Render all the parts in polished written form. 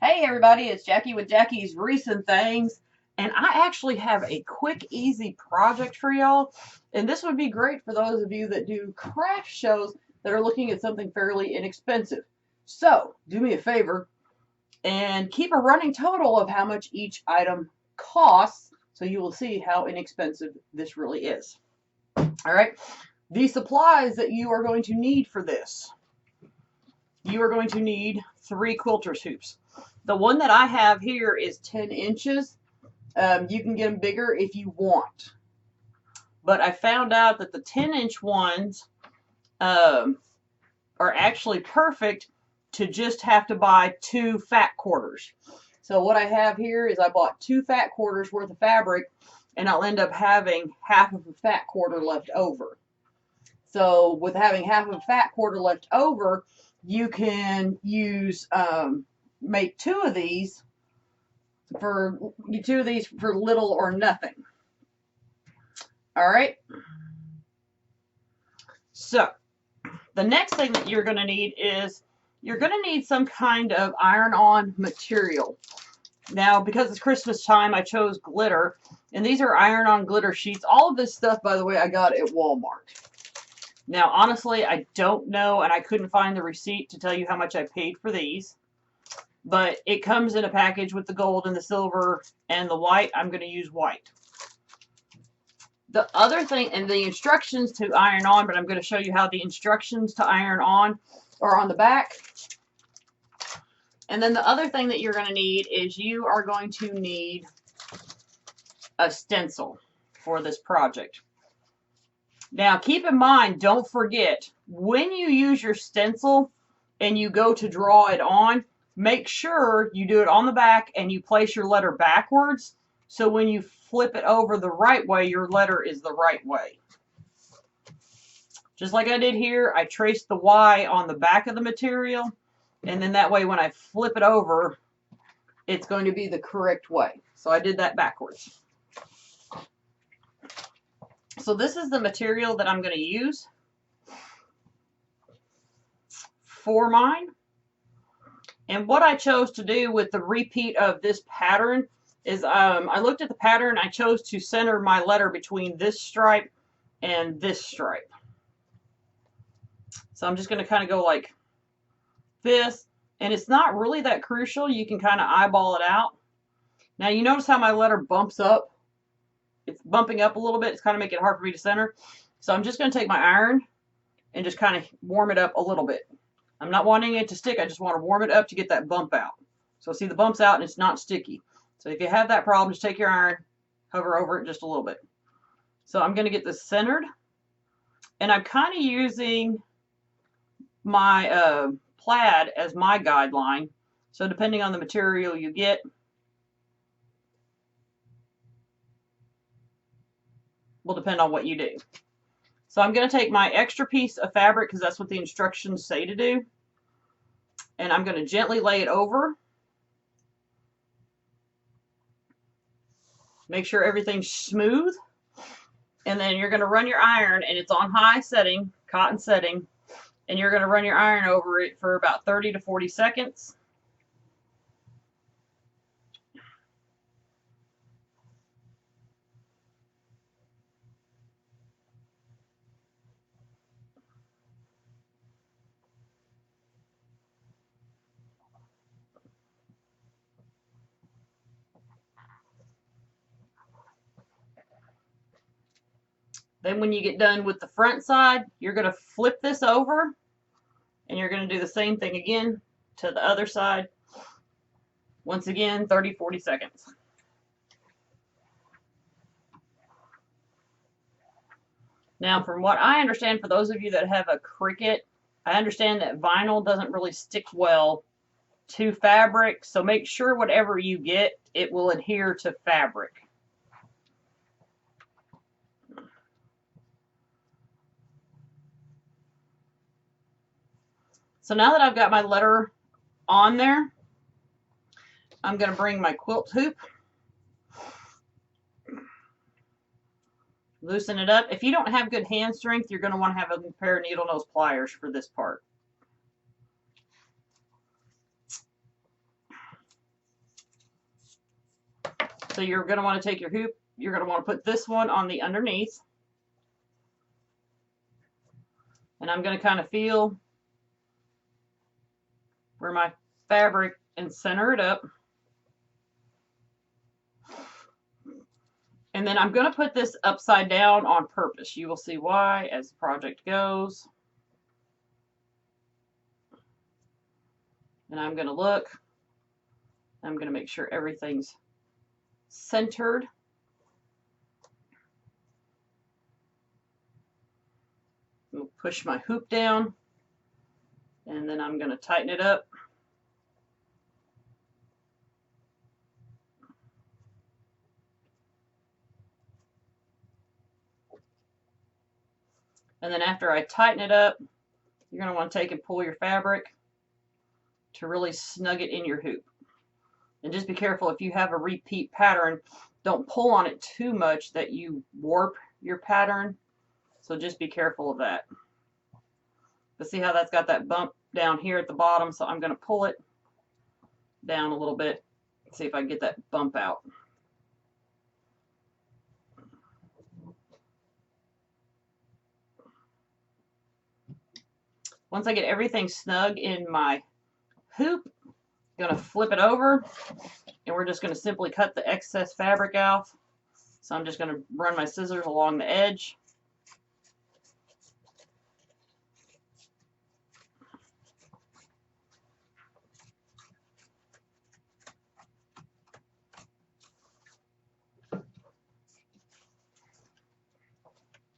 Hey everybody, it's Jackie with Jackie's Recent Things, and I actually have a quick, easy project for y'all, and this would be great for those of you that do craft shows that are looking at something fairly inexpensive. So, do me a favor and keep a running total of how much each item costs, so you will see how inexpensive this really is. All right, the supplies that you are going to need for this. You are going to need 3 quilter's hoops. The one that I have here is 10 inches. You can get them bigger if you want. But I found out that the 10-inch ones are actually perfect to just have to buy 2 fat quarters. So what I have here is I bought 2 fat quarters worth of fabric, and I'll end up having half of a fat quarter left over. So with having half of a fat quarter left over, you can use make 2 of these for little or nothing. All right. So the next thing that you're going to need is you're going to need some kind of iron-on material. Now, because it's Christmas time, I chose glitter, and these are iron-on glitter sheets. All of this stuff, by the way, I got at Walmart. Now, honestly, I don't know, and I couldn't find the receipt to tell you how much I paid for these. But it comes in a package with the gold and the silver and the white. I'm going to use white. The other thing, and the instructions to iron on, but I'm going to show you how the instructions to iron on are on the back. And then the other thing that you're going to need is you are going to need a stencil for this project. Now, keep in mind, don't forget, when you use your stencil and you go to draw it on, make sure you do it on the back and you place your letter backwards, so when you flip it over the right way, your letter is the right way. Just like I did here, I traced the Y on the back of the material, and then that way when I flip it over, it's going to be the correct way. So I did that backwards. So this is the material that I'm going to use for mine. And what I chose to do with the repeat of this pattern is I looked at the pattern. I chose to center my letter between this stripe and this stripe. So I'm just going to kind of go like this. And it's not really that crucial. You can kind of eyeball it out. Now you notice how my letter bumps up. It's bumping up a little bit. It's kind of making it hard for me to center. So I'm just going to take my iron and just kind of warm it up a little bit. I'm not wanting it to stick. I just want to warm it up to get that bump out. So see, the bump's out and it's not sticky. So if you have that problem, just take your iron, hover over it just a little bit. So I'm going to get this centered. And I'm kind of using my plaid as my guideline. So depending on the material you get, will depend on what you do. So I'm going to take my extra piece of fabric, because that's what the instructions say to do, and I'm going to gently lay it over. Make sure everything's smooth, and then you're going to run your iron, and it's on high setting, cotton setting, and you're going to run your iron over it for about 30 to 40 seconds. Then when you get done with the front side, you're going to flip this over, and you're going to do the same thing again to the other side. Once again, 30, 40 seconds. Now, from what I understand, for those of you that have a Cricut, I understand that vinyl doesn't really stick well to fabric, so make sure whatever you get, it will adhere to fabric. So now that I've got my letter on there, I'm going to bring my quilt hoop, loosen it up. If you don't have good hand strength, you're going to want to have a pair of needle nose pliers for this part. So you're going to want to take your hoop, you're going to want to put this one on the underneath. And I'm going to kind of feel where my fabric and center it up. And then I'm going to put this upside down on purpose. You will see why as the project goes. And I'm going to look. I'm going to make sure everything's centered. I'm going to push my hoop down. And then I'm going to tighten it up. And then after I tighten it up, you're going to want to take and pull your fabric to really snug it in your hoop. And just be careful if you have a repeat pattern, don't pull on it too much that you warp your pattern. So just be careful of that. But see how that's got that bump down here at the bottom? So I'm going to pull it down a little bit, see if I can get that bump out. Once I get everything snug in my hoop, I'm going to flip it over, and we're just going to simply cut the excess fabric out. So I'm just going to run my scissors along the edge.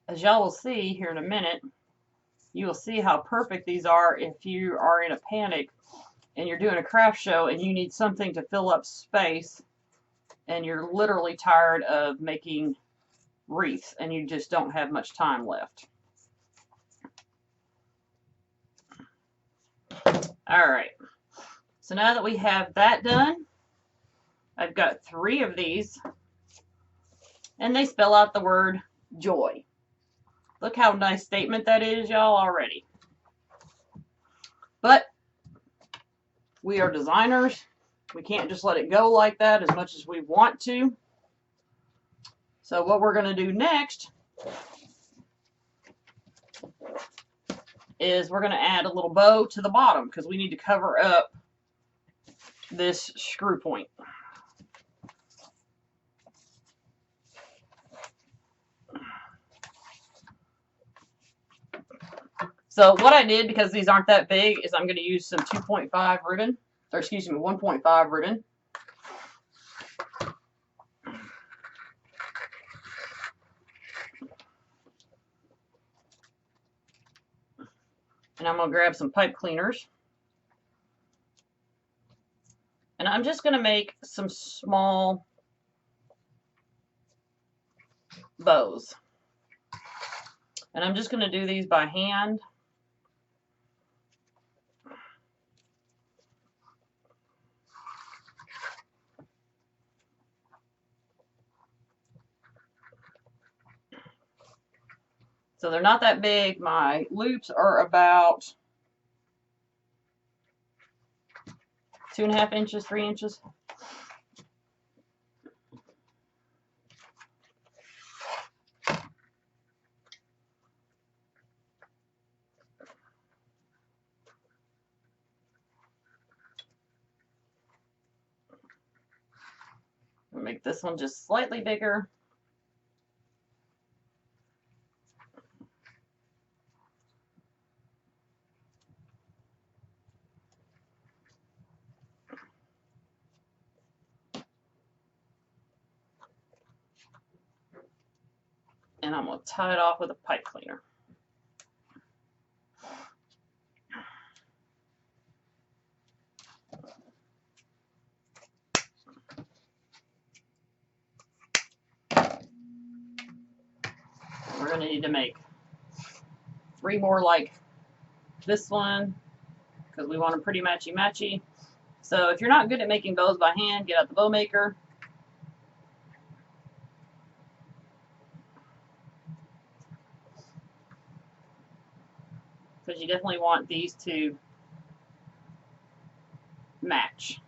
As y'all will see here in a minute, you will see how perfect these are if you are in a panic and you're doing a craft show and you need something to fill up space and you're literally tired of making wreaths and you just don't have much time left. All right, so now that we have that done, I've got 3 of these and they spell out the word joy. Look how nice statement that is, y'all, already. But we are designers. We can't just let it go like that as much as we want to. So what we're going to do next is we're going to add a little bow to the bottom because we need to cover up this screw point. So what I did, because these aren't that big, is I'm going to use some 2.5 ribbon, or excuse me, 1.5 ribbon. And I'm going to grab some pipe cleaners. And I'm just going to make some small bows. And I'm just going to do these by hand. So they're not that big. My loops are about 2.5 inches, 3 inches. I'll make this one just slightly bigger. And I'm going to tie it off with a pipe cleaner. We're going to need to make 3 more like this one because we want them pretty matchy-matchy. So if you're not good at making bows by hand, get out the bow maker. Because you definitely want these to match.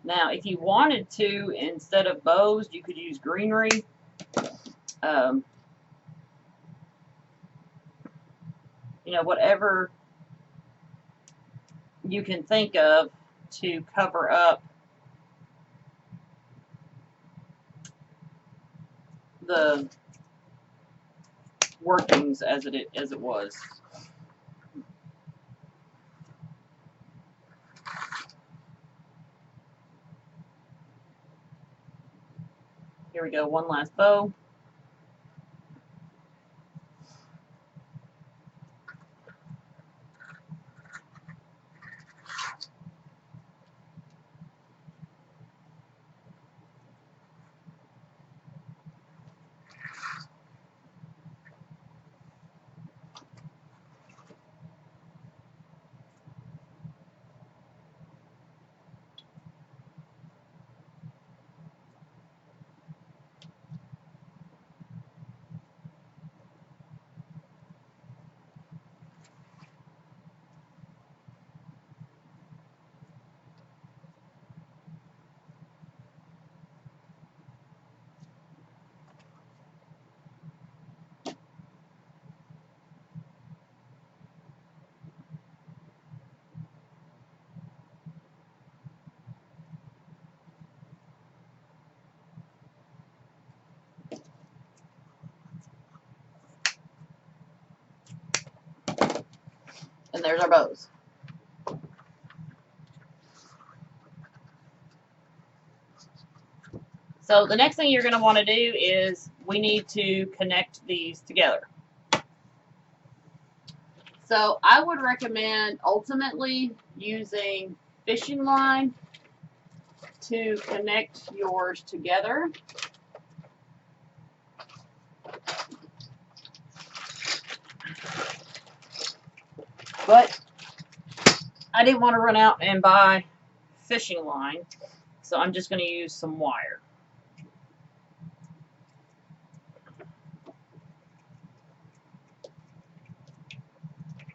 Now, if you wanted to, instead of bows, you could use greenery. You know, whatever you can think of to cover up the workings as it was. Here we go, one last bow. And there's our bows. So the next thing you're going to want to do is we need to connect these together. So I would recommend ultimately using fishing line to connect yours together. But I didn't want to run out and buy fishing line, so I'm just going to use some wire.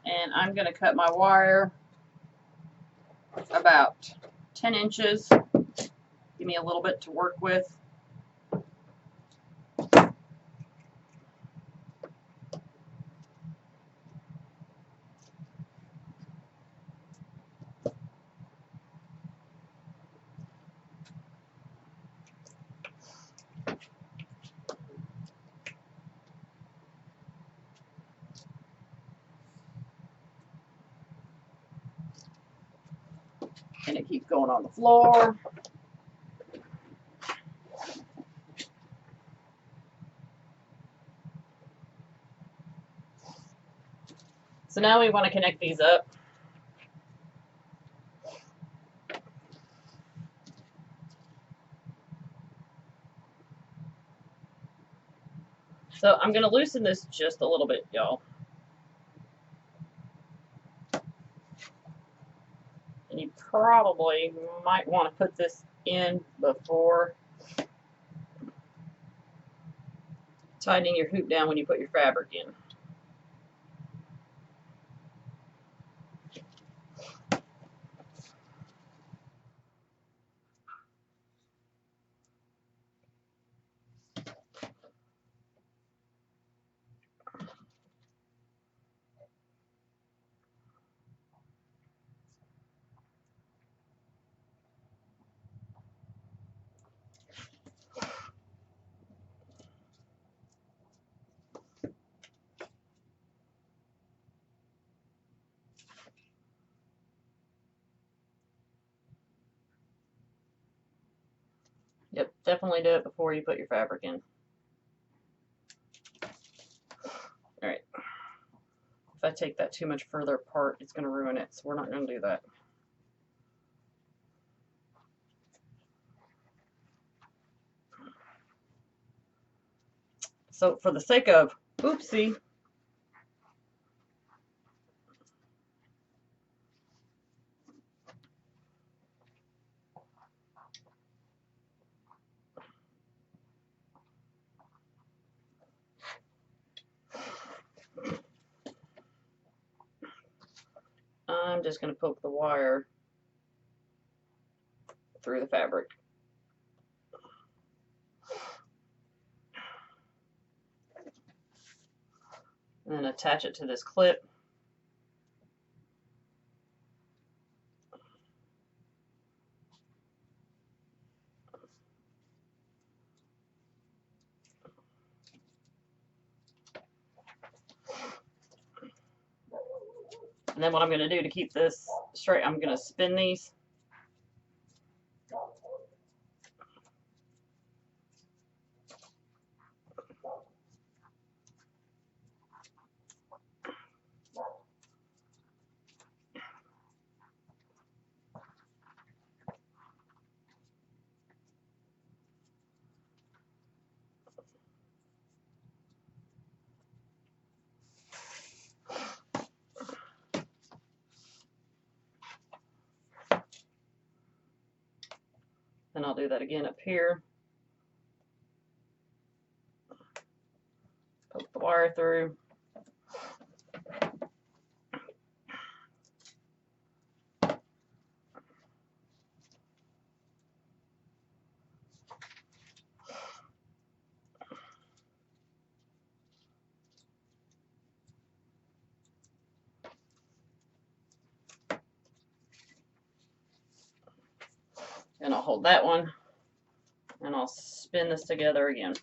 And I'm going to cut my wire about 10 inches. Give me a little bit to work with. And it keeps going on the floor. So now we want to connect these up. So I'm going to loosen this just a little bit, y'all. And you probably might want to put this in before tightening your hoop down when you put your fabric in. Yep, definitely do it before you put your fabric in. Alright. If I take that too much further apart, it's going to ruin it, so we're not going to do that. So for the sake of oopsie, I'm just going to poke the wire through the fabric. And then attach it to this clip. And then what I'm going to do to keep this straight, I'm going to spin these. And I'll do that again up here. Poke the wire through. And I'll hold that one, and I'll spin this together again.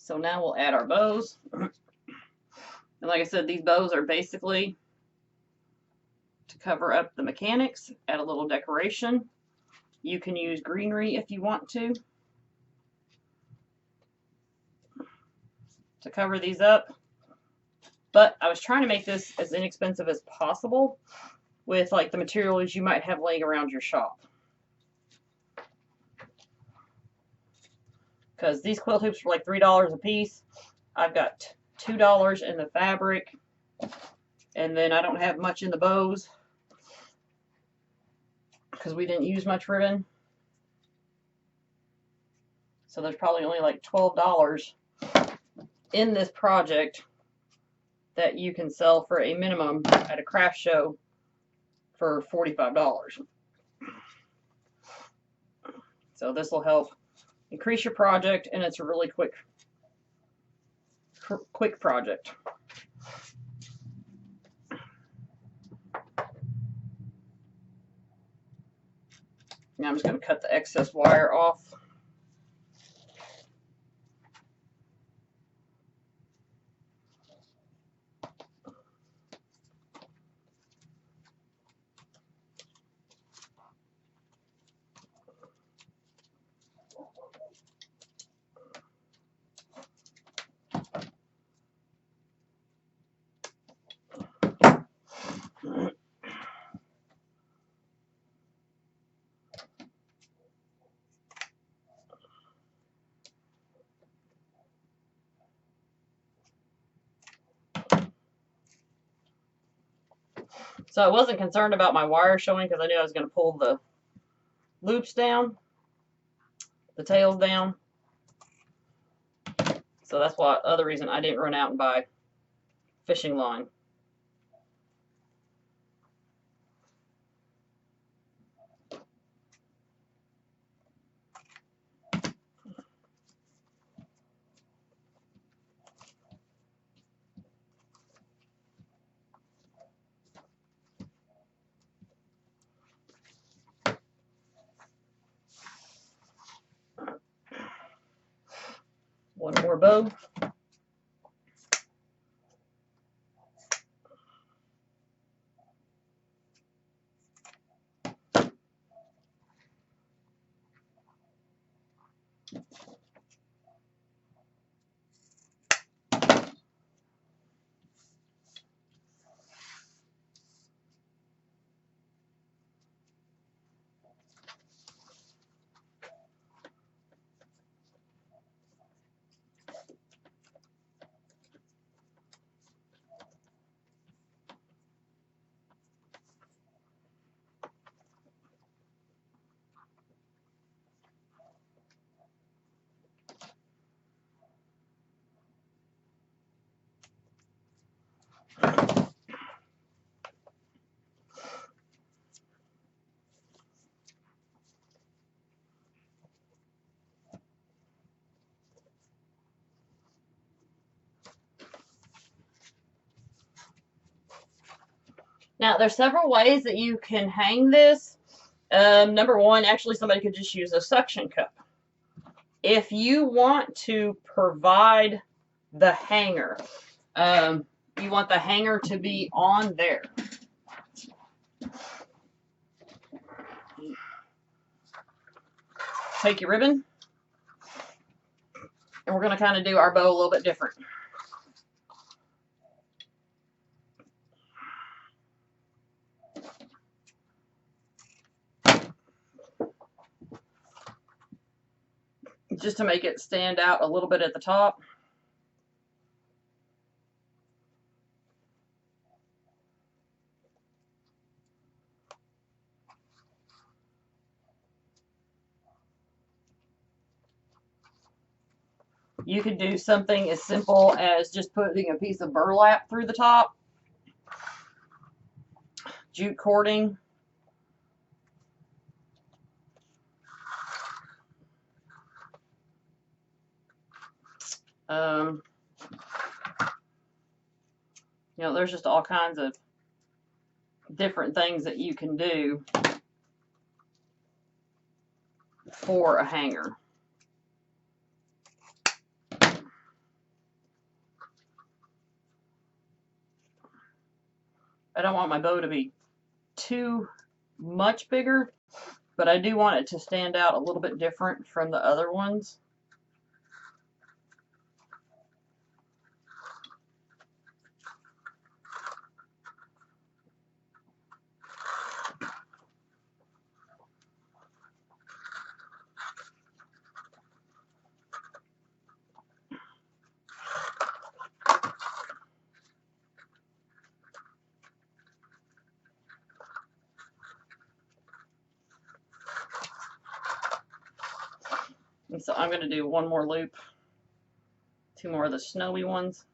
So now we'll add our bows. And like I said, these bows are basically to cover up the mechanics, add a little decoration. You can use greenery if you want to cover these up. But I was trying to make this as inexpensive as possible with like the materials you might have laying around your shop. Because these quilt hoops were like $3 a piece. I've got $2 in the fabric, and then I don't have much in the bows because we didn't use much ribbon. So there's probably only like $12 in this project that you can sell for a minimum at a craft show for $45. So this will help increase your project, and it's a really quick project. Now I'm just going to cut the excess wire off. So I wasn't concerned about my wire showing because I knew I was going to pull the loops down, the tails down. So that's why other reason I didn't run out and buy fishing line. One more bow. Now, there's several ways that you can hang this. Number one, actually, somebody could just use a suction cup. If you want to provide the hanger, you want the hanger to be on there. Take your ribbon, and we're going to kind of do our bow a little bit different. Just to make it stand out a little bit at the top. You could do something as simple as just putting a piece of burlap through the top, jute cording. You know, there's just all kinds of different things that you can do for a hanger. I don't want my bow to be too much bigger, but I do want it to stand out a little bit different from the other ones. And so I'm going to do one more loop, two more of the snowy ones.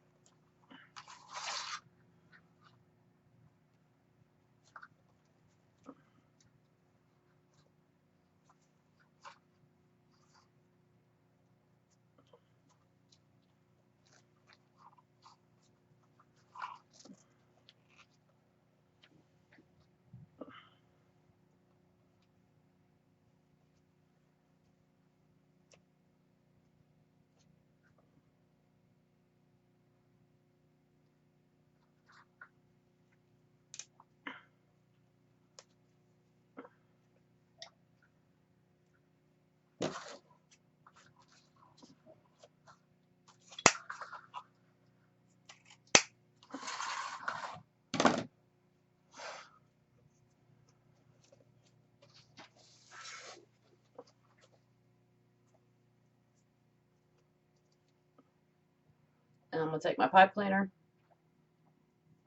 And I'm going to take my pipe cleaner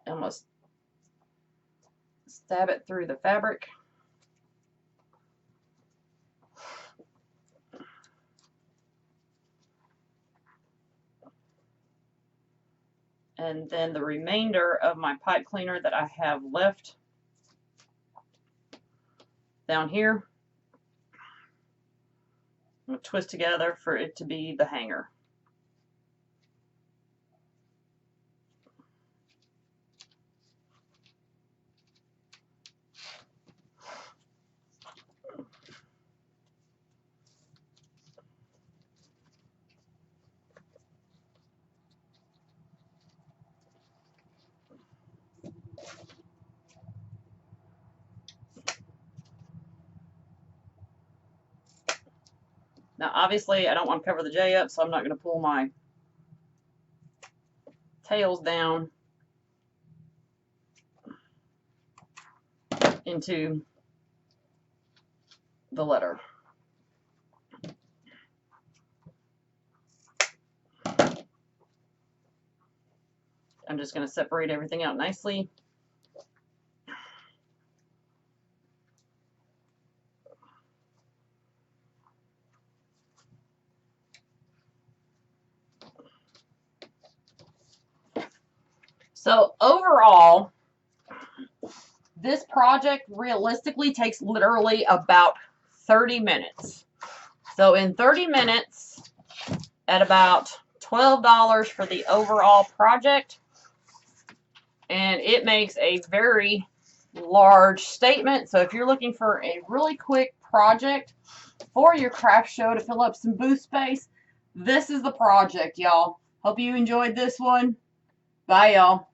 and I'm going to stab it through the fabric. And then the remainder of my pipe cleaner that I have left down here, I'm going to twist together for it to be the hanger. Now, obviously, I don't want to cover the J up, so I'm not going to pull my tails down into the letter. I'm just going to separate everything out nicely. So overall, this project realistically takes literally about 30 minutes. So in 30 minutes, at about $12 for the overall project, and it makes a very large statement. So if you're looking for a really quick project for your craft show to fill up some booth space, this is the project, y'all. Hope you enjoyed this one. Bye, y'all.